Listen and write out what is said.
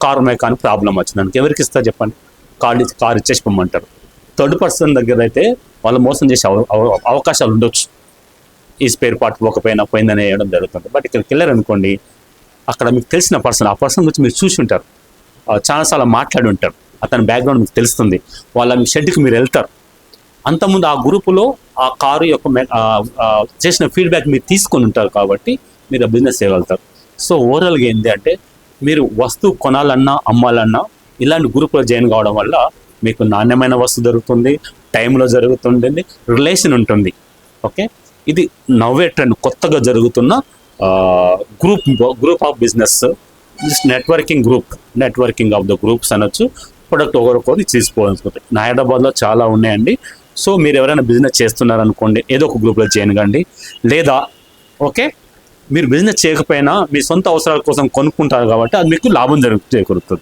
Car mechanic problem వచ్చిందానికి ఎవరికి ఇస్తారు చెప్పండి? కారు ఇచ్చేసి పొమ్మంటారు. థర్డ్ పర్సన్ దగ్గర అయితే వాళ్ళు మోసం చేసే అవకాశాలు ఉండొచ్చు. ఈ స్పేర్ పార్ట్ పోయిందని వేయడం జరుగుతుంది. బట్ ఇక్కడికి వెళ్ళారు అనుకోండి, అక్కడ మీకు తెలిసిన పర్సన్, ఆ పర్సన్ గురించి మీరు చూసి ఉంటారు, చాలాసార్లు మాట్లాడి ఉంటారు, అతని బ్యాక్గ్రౌండ్ మీకు తెలుస్తుంది. మీ షెడ్కి మీరు వెళ్తారు. అంతకుముందు ఆ గ్రూపులో ఆ కారు యొక్క చేసిన ఫీడ్బ్యాక్ మీరు తీసుకొని ఉంటారు కాబట్టి మీరు ఆ బిజినెస్ చేయగలుగుతారు. సో ఓవరాల్గా ఏంటి అంటే, మీరు వస్తువు కొనాలన్నా అమ్మాలన్నా ఇలాంటి గ్రూప్లో జాయిన్ కావడం వల్ల మీకు నాణ్యమైన వస్తువు జరుగుతుంది, టైంలో జరుగుతుంది, రిలేషన్ ఉంటుంది. ఓకే, ఇది నవ్వే ట్రెండ్, కొత్తగా జరుగుతున్న group of business, networking of the groups అనొచ్చు. ప్రొడక్ట్ ఒకరికొకరు తీసుకోవాలి. నా హైదరాబాద్లో చాలా ఉన్నాయండి. సో మీరు ఎవరైనా బిజినెస్ చేస్తున్నారనుకోండి, ఏదో ఒక గ్రూప్లో జాయిన్ కండి. లేదా ఓకే, మీరు బిజినెస్ చేయకపోయినా మీ సొంత అవసరాల కోసం కొనుక్కుంటారు కాబట్టి అది మీకు లాభం చేకూరుతుంది.